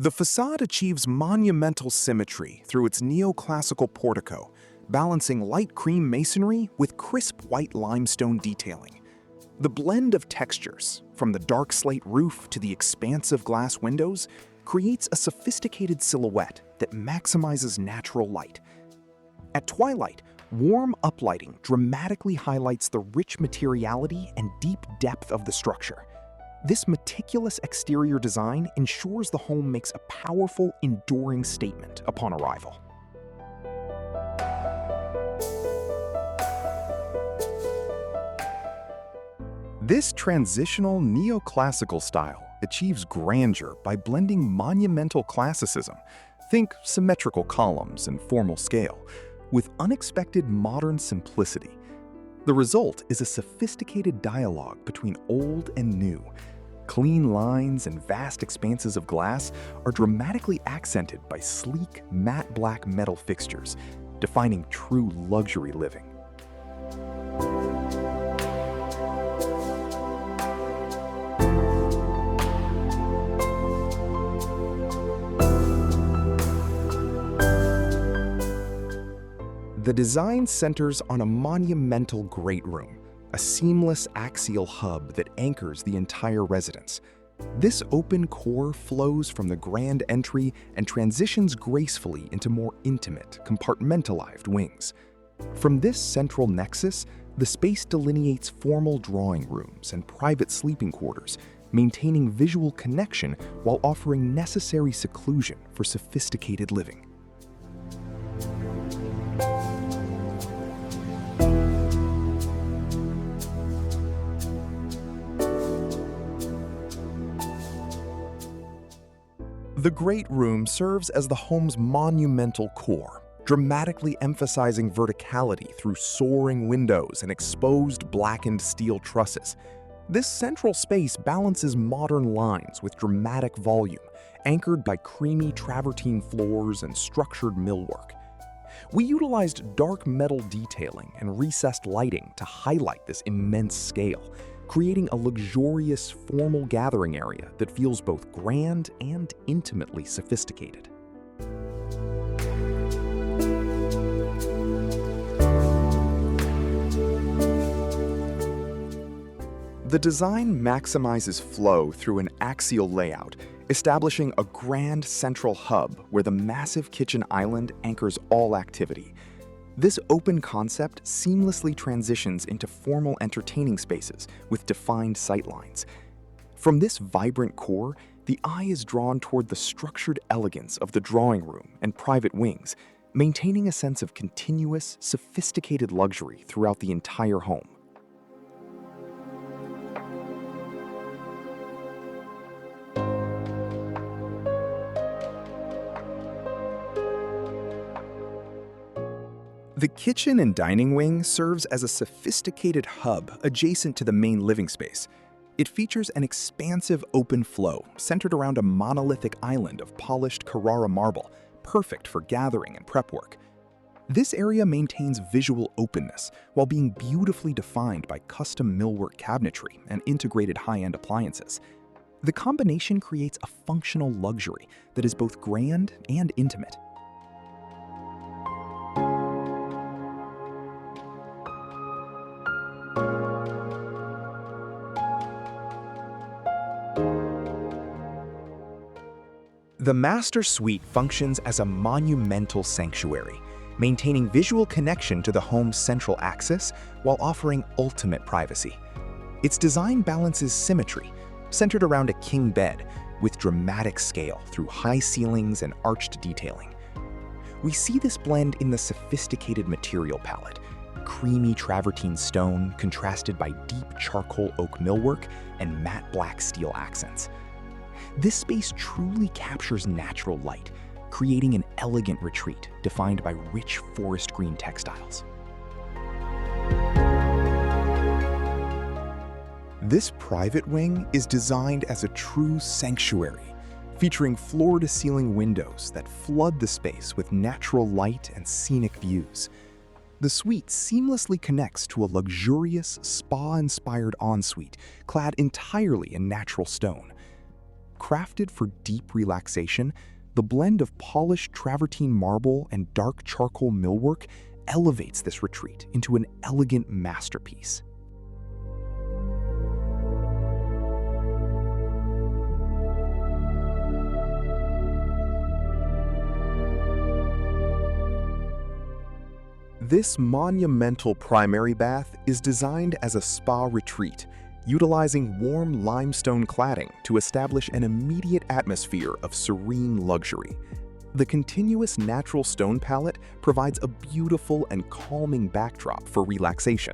The facade achieves monumental symmetry through its neoclassical portico, balancing light cream masonry with crisp white limestone detailing. The blend of textures, from the dark slate roof to the expansive glass windows, creates a sophisticated silhouette that maximizes natural light. At twilight, warm uplighting dramatically highlights the rich materiality and deep depth of the structure. This meticulous exterior design ensures the home makes a powerful, enduring statement upon arrival. This transitional neoclassical style achieves grandeur by blending monumental classicism, think symmetrical columns and formal scale, with unexpected modern simplicity. The result is a sophisticated dialogue between old and new. Clean lines and vast expanses of glass are dramatically accented by sleek, matte black metal fixtures, defining true luxury living. The design centers on a monumental great room, a seamless axial hub that anchors the entire residence. This open core flows from the grand entry and transitions gracefully into more intimate, compartmentalized wings. From this central nexus, the space delineates formal drawing rooms and private sleeping quarters, maintaining visual connection while offering necessary seclusion for sophisticated living. The great room serves as the home's monumental core, dramatically emphasizing verticality through soaring windows and exposed blackened steel trusses. This central space balances modern lines with dramatic volume, anchored by creamy travertine floors and structured millwork. We utilized dark metal detailing and recessed lighting to highlight this immense scale, creating a luxurious, formal gathering area that feels both grand and intimately sophisticated. The design maximizes flow through an axial layout, establishing a grand central hub where the massive kitchen island anchors all activity. This open concept seamlessly transitions into formal entertaining spaces with defined sightlines. From this vibrant core, the eye is drawn toward the structured elegance of the drawing room and private wings, maintaining a sense of continuous, sophisticated luxury throughout the entire home. The kitchen and dining wing serves as a sophisticated hub adjacent to the main living space. It features an expansive open flow centered around a monolithic island of polished Carrara marble, perfect for gathering and prep work. This area maintains visual openness while being beautifully defined by custom millwork cabinetry and integrated high-end appliances. The combination creates a functional luxury that is both grand and intimate. The master suite functions as a monumental sanctuary, maintaining visual connection to the home's central axis while offering ultimate privacy. Its design balances symmetry, centered around a king bed, with dramatic scale through high ceilings and arched detailing. We see this blend in the sophisticated material palette, creamy travertine stone contrasted by deep charcoal oak millwork and matte black steel accents. This space truly captures natural light, creating an elegant retreat defined by rich forest green textiles. This private wing is designed as a true sanctuary, featuring floor-to-ceiling windows that flood the space with natural light and scenic views. The suite seamlessly connects to a luxurious, spa-inspired ensuite clad entirely in natural stone. Crafted for deep relaxation, the blend of polished travertine marble and dark charcoal millwork elevates this retreat into an elegant masterpiece. This monumental primary bath is designed as a spa retreat, utilizing warm limestone cladding to establish an immediate atmosphere of serene luxury. The continuous natural stone palette provides a beautiful and calming backdrop for relaxation.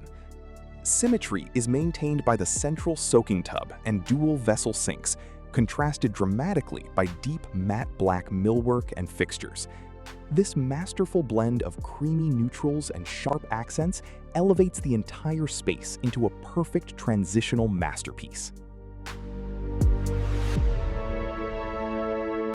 Symmetry is maintained by the central soaking tub and dual vessel sinks, contrasted dramatically by deep matte black millwork and fixtures. This masterful blend of creamy neutrals and sharp accents elevates the entire space into a perfect transitional masterpiece.